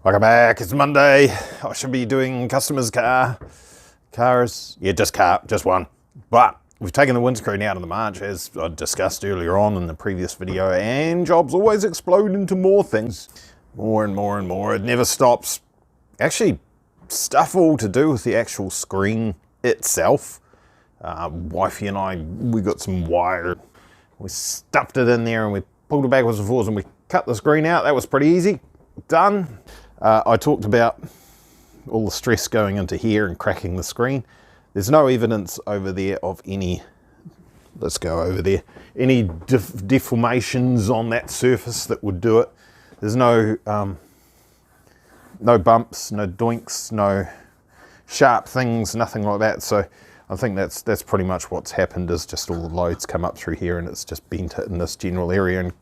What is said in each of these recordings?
Welcome back, it's Monday. I should be doing customer's cars. Yeah, just one. But we've taken the windscreen out of the March, as I discussed earlier on in the previous video, and jobs always explode into more things. More and more and more. It never stops. Actually, stuff all to do with the actual screen itself. Wifey and I, we got some wire. We stuffed it in there and we pulled it backwards and forwards and we cut the screen out. That was pretty easy. Done. I talked about all the stress going into here and cracking the screen. There's no evidence over there of any, let's go over there, any deformations on that surface that would do it. There's no bumps, no doinks, no sharp things, nothing like that. So I think that's pretty much what's happened, is just all the loads come up through here and it's just bent it in this general area and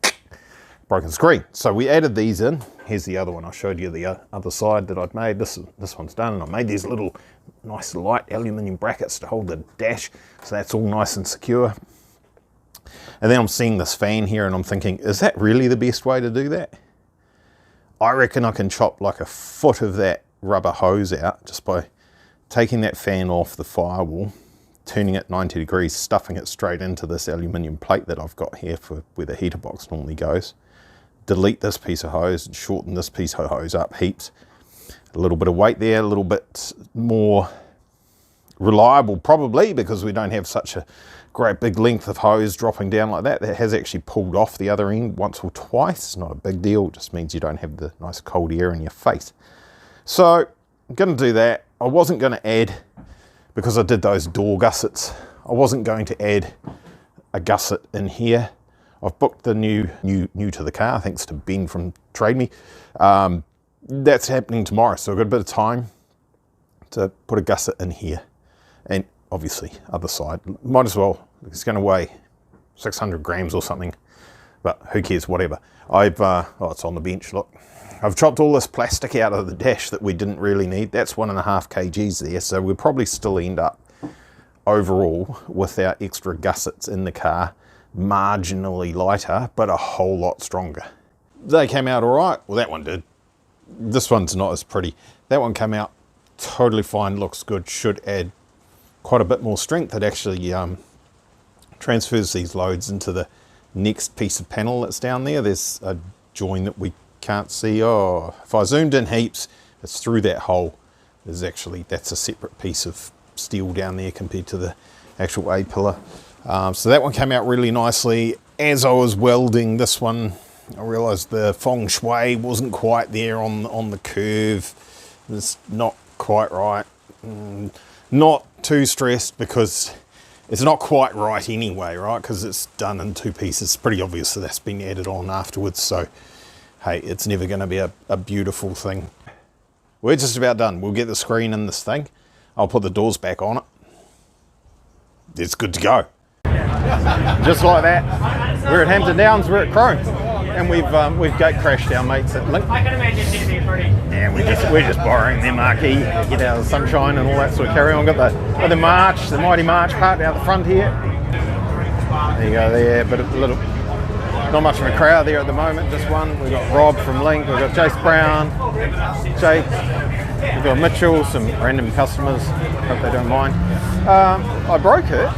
broken screen. So we added these in. Here's the other one. I showed you the other side that I'd made. This one's done, and I made these little nice light aluminium brackets to hold the dash, so that's all nice and secure. And then I'm seeing this fan here and I'm thinking, is that really the best way to do that? I reckon I can chop like a foot of that rubber hose out just by taking that fan off the firewall, turning it 90 degrees, stuffing it straight into this aluminium plate that I've got here for where the heater box normally goes. Delete this piece of hose and shorten this piece of hose up heaps. A little bit of weight there, a little bit more reliable probably, because we don't have such a great big length of hose dropping down like that. That has actually pulled off the other end once or twice. Not a big deal, it just means you don't have the nice cold air in your face. So I'm going to do that. I wasn't going to add, because I did those door gussets, I wasn't going to add a gusset in here. I've booked the new to the car, thanks to Ben from Trade Me. That's happening tomorrow, so I've got a bit of time to put a gusset in here. And obviously, other side, might as well, it's going to weigh 600 grams or something, but who cares, whatever. Oh, it's on the bench, look. I've chopped all this plastic out of the dash that we didn't really need. That's 1.5 kgs there, so we'll probably still end up overall with our extra gussets in the car marginally lighter, but a whole lot stronger. They came out all right. Well, that one did. This one's not as pretty. That one came out totally fine, looks good, should add quite a bit more strength. It actually transfers these loads into the next piece of panel that's down there. There's a join that we can't see. Oh, if I zoomed in heaps, it's through that hole. There's actually, that's a separate piece of steel down there compared to the actual A-pillar. So that one came out really nicely. As I was welding this one, I realized the feng shui wasn't quite there on the curve. It's not quite right. Not too stressed, because it's not quite right anyway, right? Because it's done in two pieces. It's pretty obvious that that's been added on afterwards. So, hey, it's never going to be a beautiful thing. We're just about done. We'll get the screen in this thing. I'll put the doors back on it. It's good to go. Just like that. We're at Hampton Downs, we're at Chrome. And we've gate crashed our mates at Link. I can imagine it being pretty. And we're just borrowing their marquee, get out of the sunshine and all that sort of carry on. Got the March, the mighty March parked out the front here. There you go there, but a little, not much of a crowd there at the moment, just one. We've got Rob from Link, we've got Jace Brown, Jake, we've got Mitchell, some random customers, hope they don't mind. I broke it.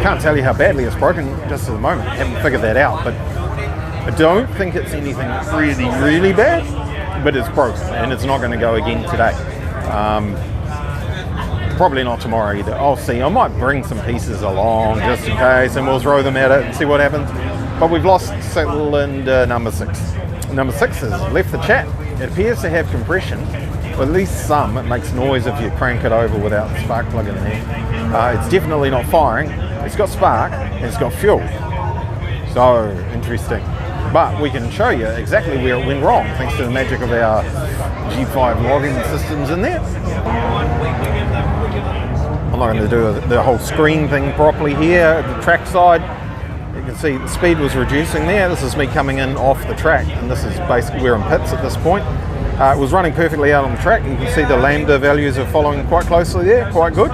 Can't tell you how badly it's broken just at the moment. Haven't figured that out, but I don't think it's anything really bad, but it's broken and it's not going to go again today. Probably not tomorrow either. I'll see. I might bring some pieces along just in case and we'll throw them at it and see what happens. But we've lost cylinder number 6. Number 6 has left the chat. It appears to have compression, or at least some. It makes noise if you crank it over without the spark plug in there. It's definitely not firing. It's got spark and it's got fuel. So interesting. But we can show you exactly where it went wrong thanks to the magic of our G5 logging systems in there. I'm not going to do the whole screen thing properly here. The track side, you can see the speed was reducing there. This is me coming in off the track, and this is basically we're in pits at this point. It was running perfectly out on the track. You can see the lambda values are following quite closely there, quite good.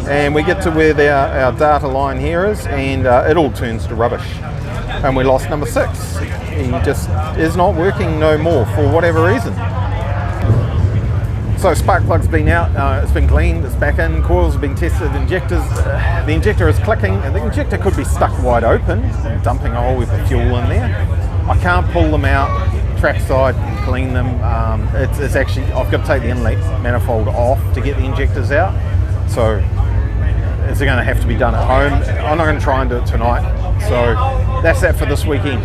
And we get to where our data line here is, and it all turns to rubbish. And we lost number 6. he just is not working no more for whatever reason. So spark plug's been out, it's been cleaned, it's back in, coils have been tested, injectors, the injector is clicking, and the injector could be stuck wide open, dumping a whole heap of fuel in there. I can't pull them out, trackside, clean them. It's actually, I've got to take the inlet manifold off to get the injectors out, so it's going to have to be done at home. I'm not going to try and do it tonight, so that's that for this weekend.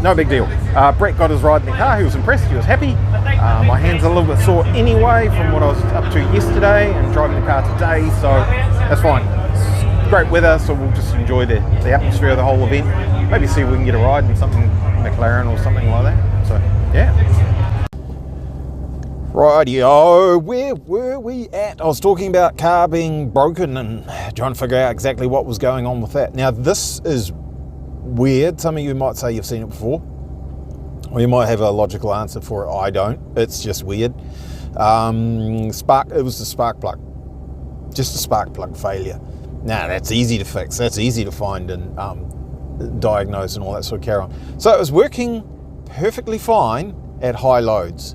No big deal. Brett got his ride in the car, he was impressed, he was happy. My hands are a little bit sore anyway from what I was up to yesterday and driving the car today, so that's fine. It's great weather, so we'll just enjoy the atmosphere of the whole event. Maybe see if we can get a ride in something McLaren or something like that. So yeah. Rightio, where were we at? I was talking about car being broken and trying to figure out exactly what was going on with that. Now this is weird. Some of you might say you've seen it before, or you might have a logical answer for it. I don't. It's just weird. It was the spark plug. Just a spark plug failure. Now that's easy to fix. That's easy to find and diagnose and all that sort of carry on. So it was working perfectly fine at high loads.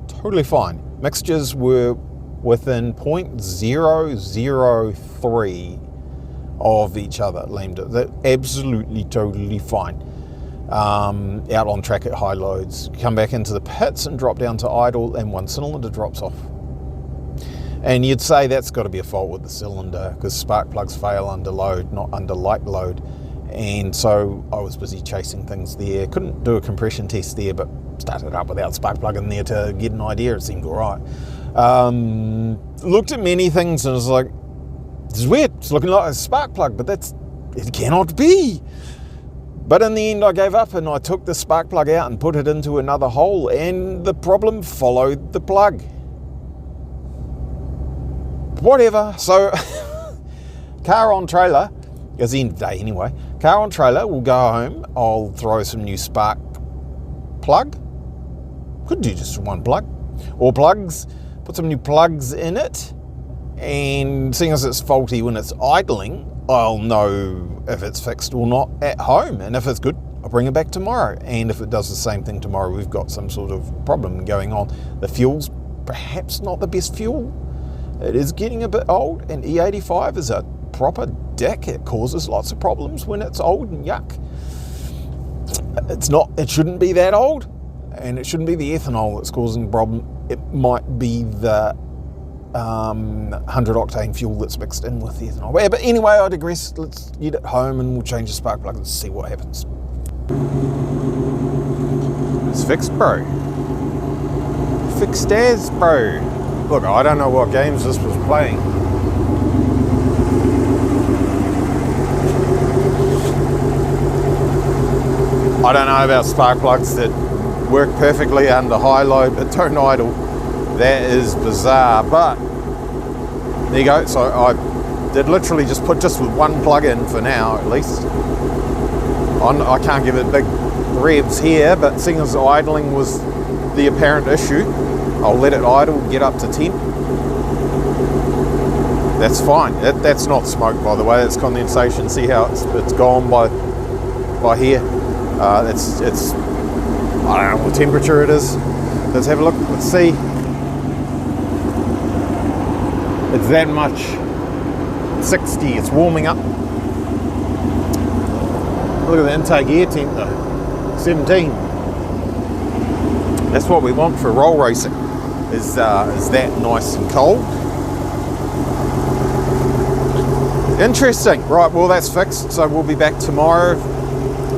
Totally fine. Mixtures were within 0.003 of each other. They're absolutely, totally fine. Out on track at high loads. Come back into the pits and drop down to idle and one cylinder drops off. And you'd say that's got to be a fault with the cylinder because spark plugs fail under load, not under light load. And so I was busy chasing things there. Couldn't do a compression test there, but started up without spark plug in there to get an idea. It seemed all right. Looked at many things and was like, this is weird. It's looking like a spark plug, but it cannot be. But in the end, I gave up and I took the spark plug out and put it into another hole, and the problem followed the plug. Whatever. So, car on trailer, it's the end of the day anyway. Car on trailer, we'll go home. I'll throw some new spark plug. Could do just one plug. Or plugs. Put some new plugs in it. And seeing as it's faulty when it's idling, I'll know if it's fixed or not at home. And if it's good, I'll bring it back tomorrow. And if it does the same thing tomorrow, we've got some sort of problem going on. The fuel's perhaps not the best fuel. It is getting a bit old, and E85 is a proper dick. It causes lots of problems when it's old and yuck. It shouldn't be that old, and it shouldn't be the ethanol that's causing the problem. It might be the 100 octane fuel that's mixed in with the ethanol. But anyway, I digress. Let's get it home and we'll change the spark plug and see what happens. It's fixed, bro. Fixed as, bro. Look, I don't know what games this was playing. I don't know about spark plugs that work perfectly under high load but don't idle. That is bizarre, but there you go. So I did literally just put with one plug in for now, at least. I can't give it big revs here, but seeing as idling was the apparent issue, I'll let it idle, get up to 10. That's fine. That's not smoke, by the way. That's condensation. See how it's gone by here. It's I don't know what temperature it is. Let's have a look. Let's see. It's that much. 60. It's warming up. Look at the intake air temp though. 17. That's what we want for roll racing. Is that nice and cold? Interesting. Right, well that's fixed, so we'll be back tomorrow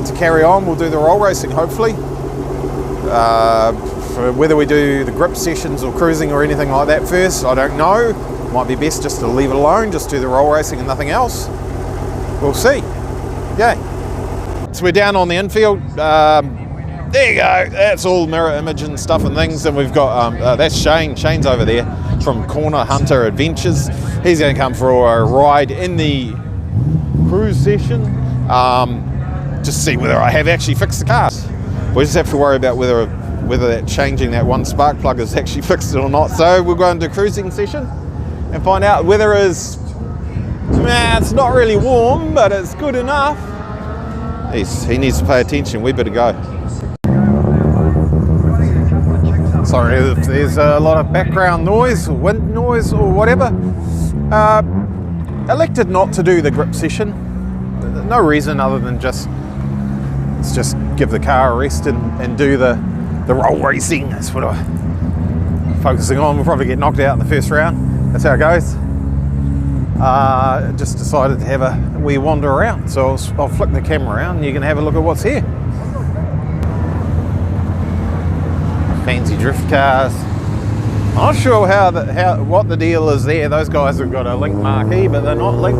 to carry on. We'll do the roll racing hopefully. For whether we do the grip sessions or cruising or anything like that first, I don't know. Might be best just to leave it alone, just do the roll racing and nothing else. We'll see. Yay. So we're down on the infield. There you go, that's all mirror image and stuff and things, and we've got, that's Shane's over there from Corner Hunter Adventures. He's going to come for a ride in the cruise session, just see whether I have actually fixed the car. We just have to worry about whether that changing that one spark plug has actually fixed it or not. So we'll go into a cruising session and find out. Weather is, it's not really warm, but it's good enough. He needs to pay attention, we better go. Sorry if there's a lot of background noise or wind noise or whatever. Elected not to do the grip session. No reason other than let's just give the car a rest and do the roll racing. That's what I'm focusing on. We'll probably get knocked out in the first round. That's how it goes. Just decided to have a wee wander around. So I'll flick the camera around and you can have a look at what's here. Fancy drift cars. I'm not sure what the deal is there. Those guys have got a Link marquee, but they're not Link.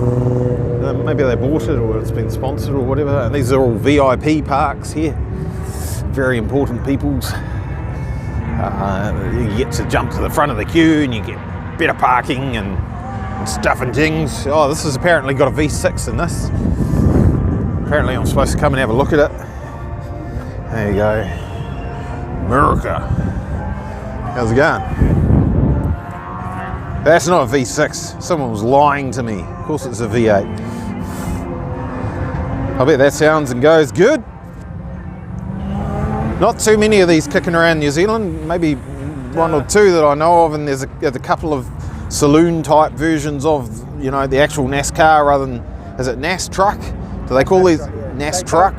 Maybe they bought it or it's been sponsored or whatever. And these are all VIP parks here. Very important peoples. You get to jump to the front of the queue and you get better parking and stuff and things. Oh, this has apparently got a V6 in this. Apparently I'm supposed to come and have a look at it. There you go. America. How's it going? That's not a V6. Someone was lying to me. Of course it's a V8. I bet that sounds and goes good. Not too many of these kicking around New Zealand. Maybe one or two that I know of, and there's a couple of saloon type versions of, you know, the actual NASCAR rather than, is it NAS truck? Do they call these NAS truck?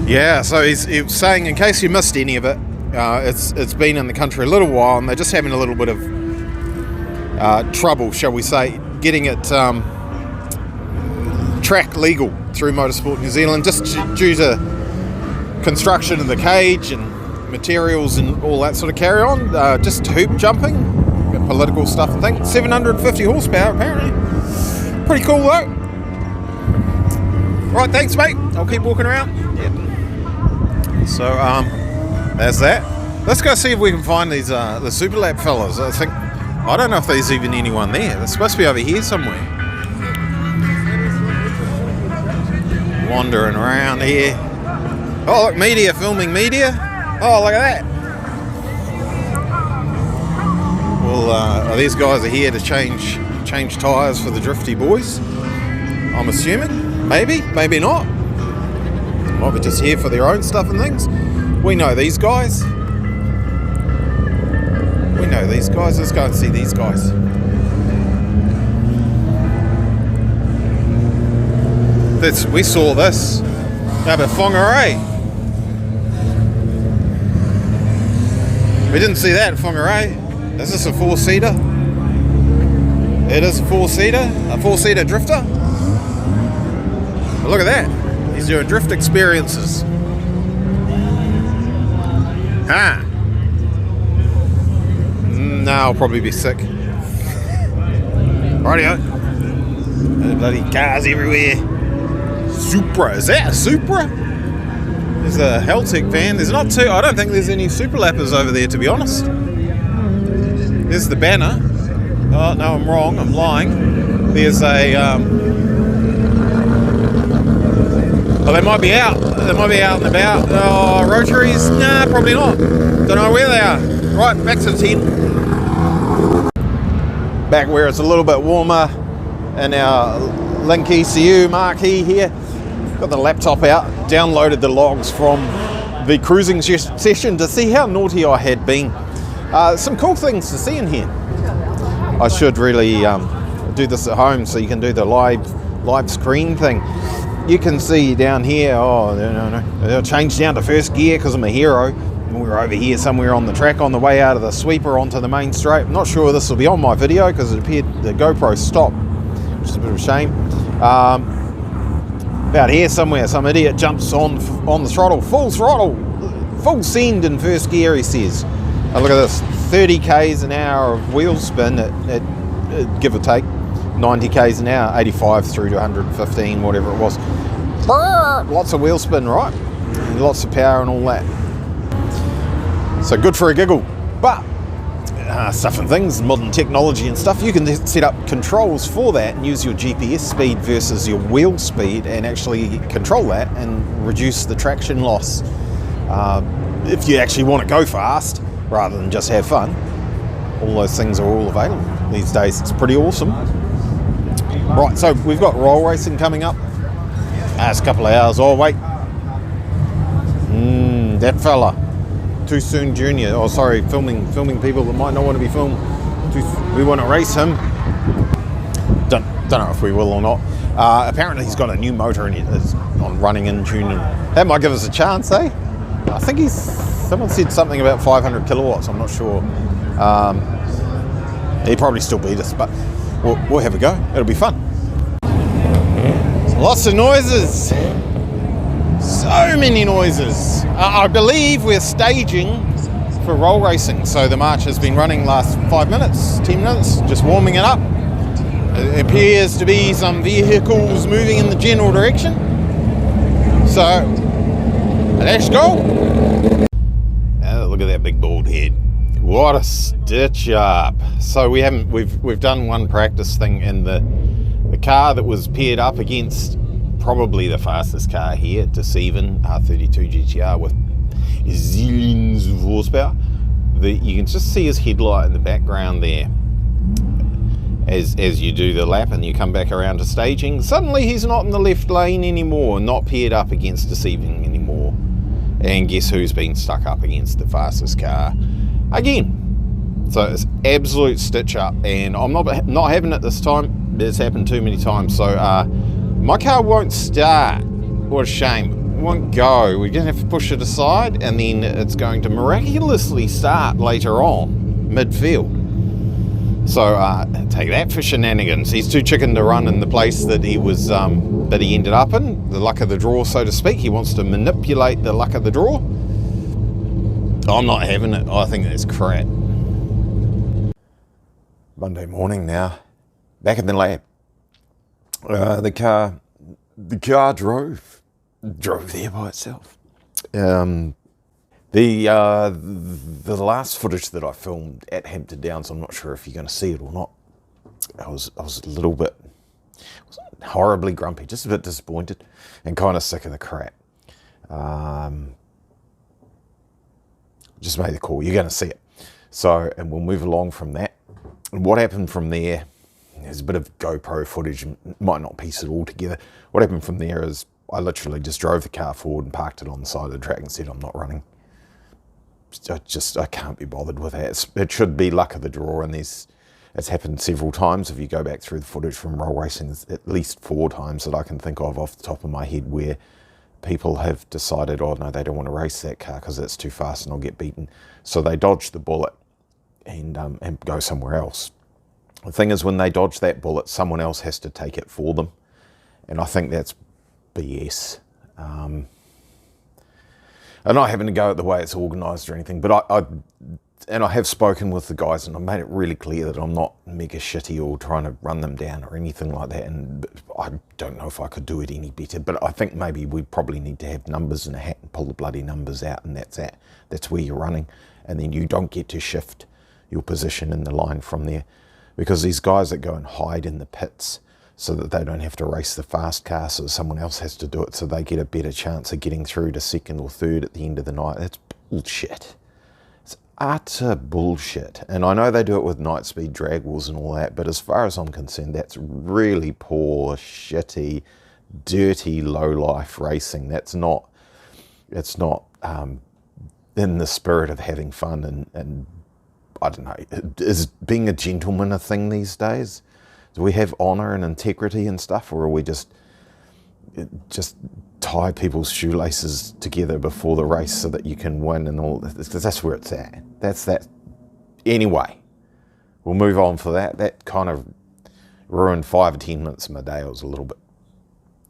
Yeah, so he was saying, in case you missed any of it, it's been in the country a little while and they're just having a little bit of trouble, shall we say, getting it track legal through Motorsport New Zealand, just due to construction of the cage and materials and all that sort of carry on. Just hoop jumping, political stuff and things. 750 horsepower apparently. Pretty cool though. Right, thanks mate. I'll keep walking around. Yep. So there's that. Let's go see if we can find these the Super Lap fellas. I don't know if there's even anyone there. They're supposed to be over here somewhere. Wandering around here. Oh look, media, filming media. Oh look at that. Well, these guys are here to change tyres for the drifty boys. I'm assuming. Maybe, maybe not. Might be just here for their own stuff and things. We know these guys. We know these guys. Let's go and see these guys. We saw this up at Whangarei. We didn't see that at Whangarei. Is this a four-seater? It is a four-seater drifter. But look at that. He's doing drift experiences. Ah. No, I'll probably be sick. Rightio. There's bloody cars everywhere. Supra. Is that a Supra? There's a Heltec van. There's not two. I don't think there's any Super Lappers over there, to be honest. There's the banner. Oh, no, I'm wrong. I'm lying. There's a... Oh, they might be out. They might be out and about. Oh, rotaries? Nah, probably not. Don't know where they are. Right, back to the tent. Back where it's a little bit warmer in our Link ECU marquee here. Got the laptop out, downloaded the logs from the cruising session to see how naughty I had been. Some cool things to see in here. I should really do this at home so you can do the live screen thing. You can see down here, oh no, it'll change down to first gear because I'm a hero. And we're over here somewhere on the track on the way out of the sweeper onto the main straight. I'm not sure this will be on my video because it appeared the GoPro stopped, which is a bit of a shame. About here somewhere, some idiot jumps on the throttle, full send in first gear, he says. Oh, look at this, 30 k's an hour of wheel spin at give or take. 90 k's an hour, 85 through to 115, whatever it was. Lots of wheel spin, right? And lots of power and all that. So good for a giggle. But stuff and things, modern technology and stuff, you can set up controls for that and use your GPS speed versus your wheel speed and actually control that and reduce the traction loss. If you actually want to go fast rather than just have fun, all those things are all available these days. It's pretty awesome. Right, so we've got roll racing coming up. It's a couple of hours. Oh, wait. That fella. Too Soon Junior. Oh, sorry, filming people that might not want to be filmed. We want to race him. Don't know if we will or not. Apparently he's got a new motor and is on running in tune, and that might give us a chance, eh? I think someone said something about 500 kilowatts, I'm not sure. He'd probably still beat us, but we'll have a go. It'll be fun. Lots of noises. So many noises. I believe we're staging for roll racing. So the March has been running last 5 minutes, 10 minutes, just warming it up. It appears to be some vehicles moving in the general direction. So let's go. Oh, look at that big bald head. What a stitch up. So we've done one practice thing, and the car that was paired up against probably the fastest car here, Deceivin R32 GTR with zillions of horsepower. You can just see his headlight in the background there as you do the lap and you come back around to staging. Suddenly he's not in the left lane anymore, not paired up against Deceivin anymore. And guess who's been stuck up against the fastest car again? So it's absolute stitch up, and I'm not having it this time. It's happened too many times. So my car won't start. What a shame. It won't go. We're going to have to push it aside, and then it's going to miraculously start later on, midfield. So take that for shenanigans. He's too chicken to run in the place that he was, that he ended up in. The luck of the draw, so to speak. He wants to manipulate the luck of the draw. I'm not having it. I think that's crap. Monday morning now, back in the lab. The car drove there by itself. The last footage that I filmed at Hampton Downs, I'm not sure if you're going to see it or not. I was a little bit, wasn't horribly grumpy, just a bit disappointed and kind of sick of the crap. Just made the call. You're going to see it. So, and we'll move along from that. And what happened from there? There's a bit of GoPro footage, might not piece it all together. What happened from there is I literally just drove the car forward and parked it on the side of the track and said, I'm not running. I can't be bothered with that. It should be luck of the draw, and it's happened several times. If you go back through the footage from roll racing, there's at least 4 times that I can think of off the top of my head where people have decided, oh no, they don't want to race that car because it's too fast and I'll get beaten. So they dodge the bullet and go somewhere else. The thing is, when they dodge that bullet, someone else has to take it for them. And I think that's BS. I'm not having to go at the way it's organised or anything, but I have spoken with the guys, and I've made it really clear that I'm not mega shitty or trying to run them down or anything like that, and I don't know if I could do it any better, but I think maybe we probably need to have numbers in a hat and pull the bloody numbers out, and that's where you're running, and then you don't get to shift your position in the line from there, because these guys that go and hide in the pits so that they don't have to race the fast car, so someone else has to do it so they get a better chance of getting through to second or third at the end of the night. That's bullshit. It's utter bullshit. And I know they do it with night speed drag wars and all that, but as far as I'm concerned, that's really poor, shitty, dirty, low-life racing. It's not in the spirit of having fun, and I don't know, is being a gentleman a thing these days? Do we have honour and integrity and stuff, or are we just tie people's shoelaces together before the race so that you can win and all? That's where it's at. That's that. Anyway, we'll move on for that. That kind of ruined 5 or 10 minutes of my day. I was a little bit,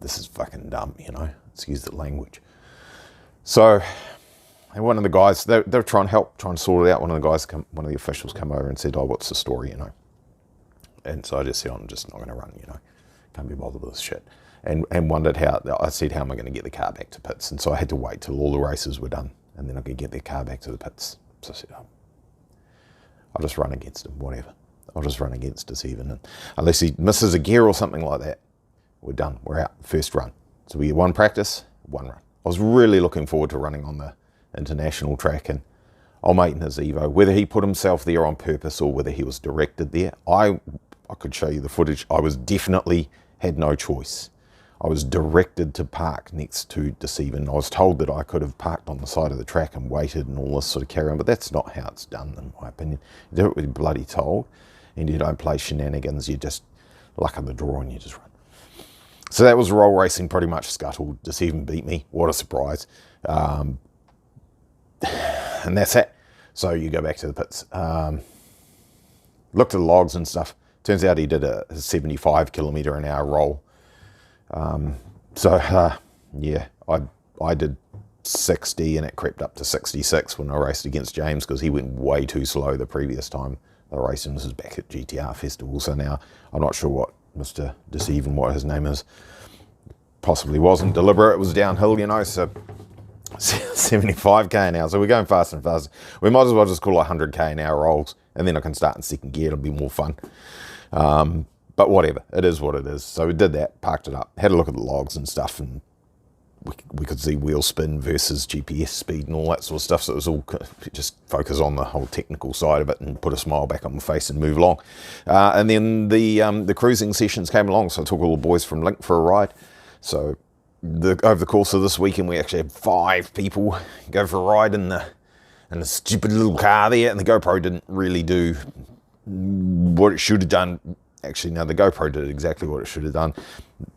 this is fucking dumb, excuse the language. So, and one of the guys, they're trying to sort it out. One of the officials come over and said, oh, what's the story, And so I just said, I'm just not going to run, can't be bothered with this shit. And wondered how am I going to get the car back to pits? And so I had to wait till all the races were done, and then I could get the car back to the pits. So I said, I'll just run against him, whatever. I'll just run against Deceivin. And unless he misses a gear or something like that, we're done, we're out, first run. So we get 1 practice, 1 run. I was really looking forward to running on the international track, and old mate in his Evo, whether he put himself there on purpose or whether he was directed there, I could show you the footage. I was definitely had no choice. I was directed to park next to Deceiving. I was told that I could have parked on the side of the track and waited and all this sort of carry on, but that's not how it's done, in my opinion. You do it when you're bloody told, and you don't play shenanigans. You just luck of the draw and you just run. So that was roll racing, pretty much scuttled. Deceiving beat me. What a surprise. And that's it. So you go back to the pits. Looked at the logs and stuff. Turns out he did a 75 kilometre an hour roll. Yeah, I did 60 and it crept up to 66 when I raced against James because he went way too slow the previous time the racing. This was back at GTR Festival, so now I'm not sure what Mr. Deceiving, what his name is. Possibly wasn't deliberate, it was downhill, you know, so 75k an hour, so we're going faster and faster. We might as well just call it 100k an hour rolls, and then I can start in second gear, it'll be more fun. But whatever, it is what it is. So we did that, parked it up, had a look at the logs and stuff, and we could see wheel spin versus GPS speed and all that sort of stuff. So it was all just focus on the whole technical side of it and put a smile back on my face and move along. And then the cruising sessions came along, so I took all the boys from Link for a ride. So over the course of this weekend, we actually had 5 people go for a ride in the stupid little car there, and the GoPro didn't really do what it should have done. Actually, no, the GoPro did exactly what it should have done.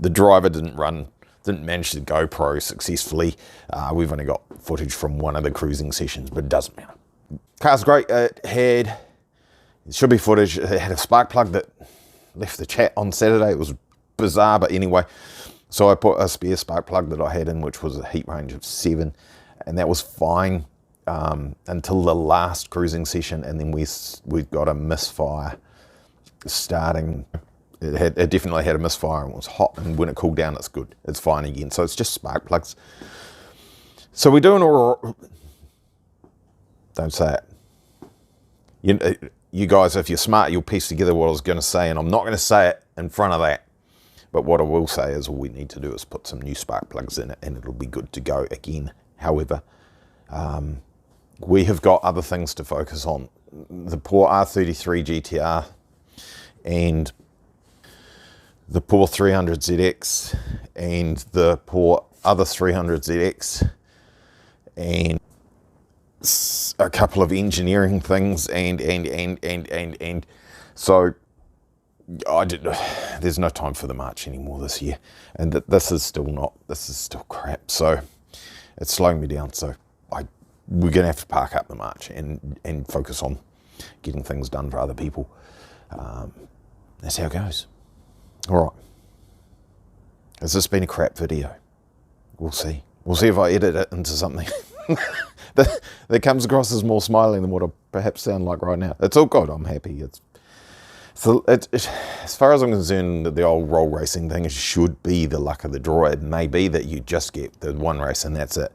The driver didn't manage the GoPro successfully. We've only got footage from one of the cruising sessions, but it doesn't matter. Car's great. It should be footage. It had a spark plug that left the chat on Saturday. It was bizarre, but anyway. So I put a spare spark plug that I had in, which was a heat range of 7, and that was fine until the last cruising session, and then we got a misfire starting. It definitely had a misfire and it was hot, and when it cooled down it's good, it's fine again. So it's just spark plugs. So we're doing all right. Don't say it. You guys, if you're smart, you'll piece together what I was going to say, and I'm not going to say it in front of that. But what I will say is all we need to do is put some new spark plugs in it and it'll be good to go again. However, we have got other things to focus on. The poor R33 GTR and the poor 300ZX and the poor other 300ZX and a couple of engineering things and so there's no time for the March anymore this year, and this is still crap, so it's slowing me down. So we're gonna have to park up the March and focus on getting things done for other people. That's how it goes. All right, has this been a crap video? We'll see if I edit it into something that comes across as more smiling than what I perhaps sound like right now. It's all good, I'm happy. So as far as I'm concerned, the old roll racing thing should be the luck of the draw. It may be that you just get the one race and that's it.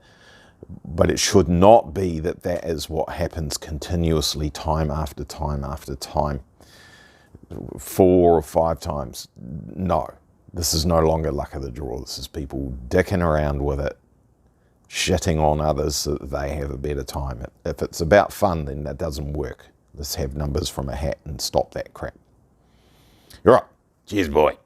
But it should not be that is what happens continuously, time after time after time. 4 or 5 times. No, this is no longer luck of the draw. This is people dicking around with it, shitting on others so that they have a better time. If it's about fun, then that doesn't work. Let's have numbers from a hat and stop that crap. All right. Cheers, boy.